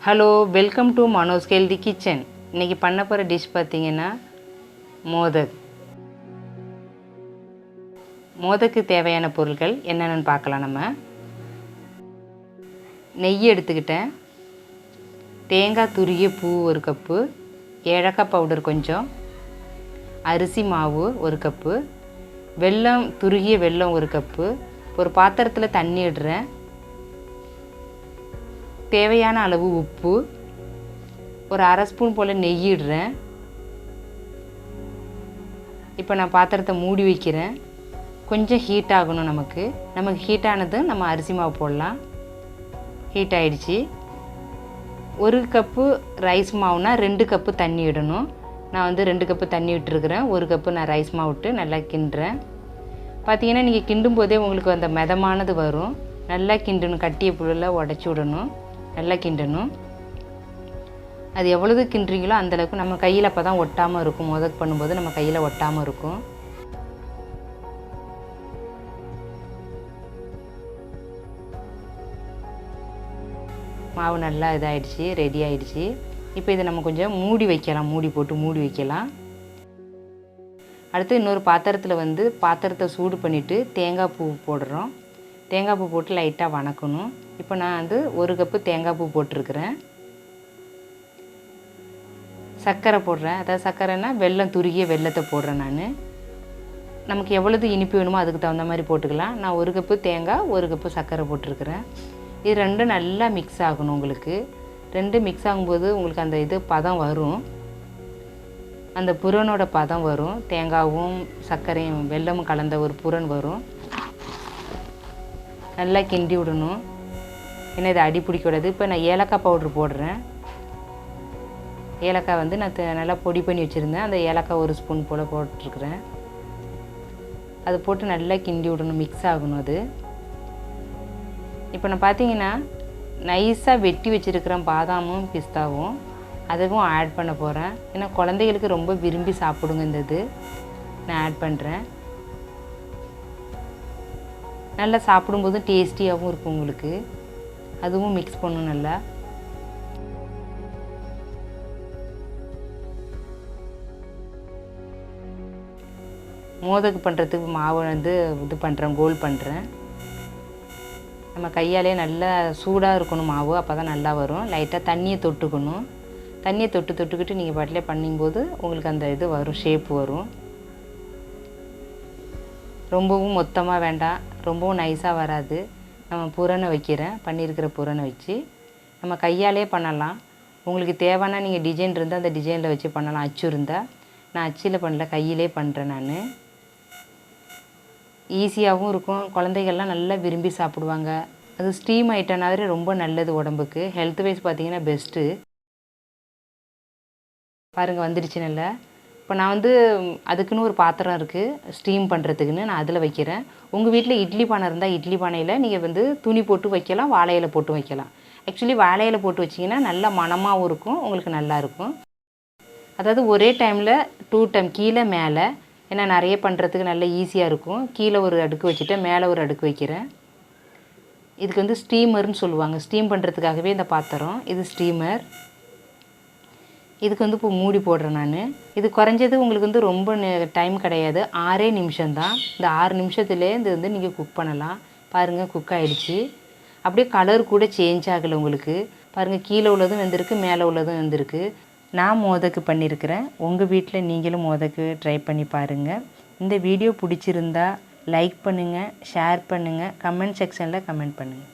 Hello, welcome to Mano's healthy kitchen. இன்றைக்கி பண்ண போகிற டிஷ் பார்த்திங்கன்னா மோதக். மோதக்கு தேவையான பொருட்கள் என்னென்னு பார்க்கலாம். நம்ம நெய் எடுத்துக்கிட்டேன், தேங்காய் துருகிய பூ 1 கப்பு, ஏலக்காய் பவுடர் கொஞ்சம், அரிசி மாவு 1 கப்பு, வெல்லம் துருகிய வெல்லம் 1 கப்பு, ஒரு பாத்திரத்தில் தண்ணி இடுறேன், தேவையான அளவு உப்பு, ஒரு 1/2 ஸ்பூன் போல் நெய் இடுறேன். இப்போ நான் பாத்திரத்தை மூடி வைக்கிறேன். கொஞ்சம் ஹீட் ஆகணும். நமக்கு ஹீட் ஆனது நம்ம அரிசி மாவு போடலாம். ஹீட் ஆகிடுச்சு. 1 கப்பு ரைஸ் மாவுனா 2 கப்பு தண்ணி இடணும். நான் 2 கப்பு தண்ணி விட்டுருக்குறேன். 1 கப்பு நான் ரைஸ் மாவு விட்டு நல்லா கிண்டுறேன். பார்த்தீங்கன்னா நீங்கள் கிண்டும் போதே உங்களுக்கு அந்த மிதமானது வரும். நல்லா கிண்டணும். கட்டிய புல்லில் உடச்சி விடணும். நல்லா கிண்டணும். அது எவ்வளவு கிண்டுறீங்களோ அந்தளவுக்கு நம்ம கையில் அப்போ தான் ஒட்டாமல் இருக்கும். மோதக் பண்ணும்போது நம்ம கையில் ஒட்டாமல் இருக்கும். மாவு நல்லா இதாகிடுச்சு, ரெடி ஆகிடுச்சு. இப்போ இதை நம்ம கொஞ்சம் மூடி வைக்கலாம். மூடி போட்டு மூடி வைக்கலாம். அடுத்து இன்னொரு பாத்திரத்தில் பாத்திரத்தை சூடு பண்ணிவிட்டு தேங்காய் பூ போடுறோம். தேங்காய் பூ போட்டு லைட்டாக வணக்கணும். இப்போ நான் 1 கப்பு தேங்காய் பூ போட்டிருக்கிறேன். சர்க்கரை போடுறேன். அதாவது சர்க்கரைன்னா வெல்லம் துருகிய வெல்லத்தை போடுறேன். நான் நமக்கு எவ்வளவு இனிப்பு வேணுமோ அதுக்கு தகுந்த மாதிரி போட்டுக்கலாம். நான் 1 கப்பு தேங்காய் 1 கப்பு சர்க்கரை போட்டிருக்கிறேன். இது ரெண்டும் நல்லா மிக்ஸ் ஆகணும். உங்களுக்கு ரெண்டும் மிக்ஸ் ஆகும்போது உங்களுக்கு அந்த பதம் வரும். அந்த புரனோட பதம் வரும். தேங்காயும் சர்க்கரையும் வெல்லமும் கலந்த ஒரு புரன் வரும். நல்லா கிண்டி விடணும். ஏன்னா இது அடி பிடிக்கூடாது. இப்போ நான் ஏலக்காய் பவுட்ரு போடுறேன். ஏலக்காய் நான் நல்லா பொடி பண்ணி வச்சுருந்தேன். அந்த ஏலக்காய் 1 ஸ்பூன் போல் போட்டிருக்கிறேன். அது போட்டு நல்லா கிண்டி விடணும். மிக்ஸ் ஆகணும் அது. இப்போ நான் பார்த்தீங்கன்னா நைஸாக வெட்டி வச்சுருக்கிறேன் பாதாமும் பிஸ்தாவும். அதுவும் ஆட் பண்ண போகிறேன். ஏன்னா குழந்தைகளுக்கு ரொம்ப விரும்பி சாப்பிடுங்க இந்த நான் ஆட் பண்ணுறேன். நல்லா சாப்பிடும்போது டேஸ்டியாகவும் இருக்கும் உங்களுக்கு. அதுவும் மிக்ஸ் பண்ணணும் நல்லா. மோதக்கு பண்ணுறதுக்கு மாவு இது பண்ணுறேன், கோல் பண்ணுறேன். நம்ம கையாலே நல்லா சூடாக இருக்கணும் மாவு. அப்போ தான் நல்லா வரும். லைட்டாக தண்ணியை தொட்டுக்கணும். தண்ணியை தொட்டுக்கிட்டு நீங்கள் பாட்டிலே பண்ணும்போது உங்களுக்கு அந்த வரும், ஷேப் வரும். ரொம்பவும் மொத்தமாக வேண்டாம், ரொம்பவும் நைஸாக வராது. நம்ம புரனை வைக்கிறேன். பண்ணியிருக்கிற புரனை வச்சு நம்ம கையாலே பண்ணலாம். உங்களுக்கு தேவைன்னா நீங்கள் டிசைன் இருந்தால் அந்த டிசைனில் வச்சு பண்ணலாம். அச்சு இருந்தால். நான் அச்சில் பண்ணல, கையிலே பண்ணுறேன். நான் ஈஸியாகவும் இருக்கும். குழந்தைகள்லாம் நல்லா விரும்பி சாப்பிடுவாங்க. அது ஸ்டீம் ஐட்டம்னாவே ரொம்ப நல்லது உடம்புக்கு. ஹெல்த் வைஸ் பார்த்திங்கன்னா பெஸ்ட்டு. பாருங்கள் வந்துடுச்சு நல்லா. இப்போ நான் அதுக்குன்னு ஒரு பாத்திரம் இருக்குது ஸ்டீம் பண்ணுறதுக்குன்னு. நான் அதில் வைக்கிறேன். உங்கள் வீட்டில் இட்லி பானை இருந்தால் இட்லி பானையில் நீங்கள் துணி போட்டு வைக்கலாம், வாழை இலை போட்டு வைக்கலாம். ஆக்சுவலி வாழை இலை போட்டு வச்சிங்கன்னா நல்லா மணமாகவும் இருக்கும், உங்களுக்கு நல்லாயிருக்கும். அதாவது ஒரே டைமில் 2 டைம் கீழே மேலே. ஏன்னா நிறைய பண்ணுறதுக்கு நல்லா ஈஸியாக இருக்கும். கீழே ஒரு அடுக்கு வச்சுட்டு மேலே ஒரு அடுக்கு வைக்கிறேன். இதுக்கு ஸ்டீமர்னு சொல்லுவாங்க. ஸ்டீம் பண்ணுறதுக்காகவே இந்த பாத்திரம். இது ஸ்டீமர். இதுக்கு இப்போ மூடி போடுறேன் நான். இது குறைஞ்சது உங்களுக்கு ரொம்ப டைம் கிடையாது. 6 நிமிஷம்தான். இந்த 6 நிமிஷத்துலேயே இது நீங்கள் குக் பண்ணலாம். பாருங்கள் குக் ஆகிடுச்சு. அப்படியே கலர் கூட சேஞ்ச் ஆகலை உங்களுக்கு. பாருங்கள் கீழே உள்ளதும் வந்திருக்கு, மேலே உள்ளதும் வந்திருக்கு. நான் மோதக்கு பண்ணியிருக்கிறேன். உங்கள் வீட்டில் நீங்களும் மோதக்கு ட்ரை பண்ணி பாருங்கள். இந்த வீடியோ பிடிச்சிருந்தா லைக் பண்ணுங்கள், ஷேர் பண்ணுங்கள், கமெண்ட் செக்ஷனில் கமெண்ட் பண்ணுங்கள்.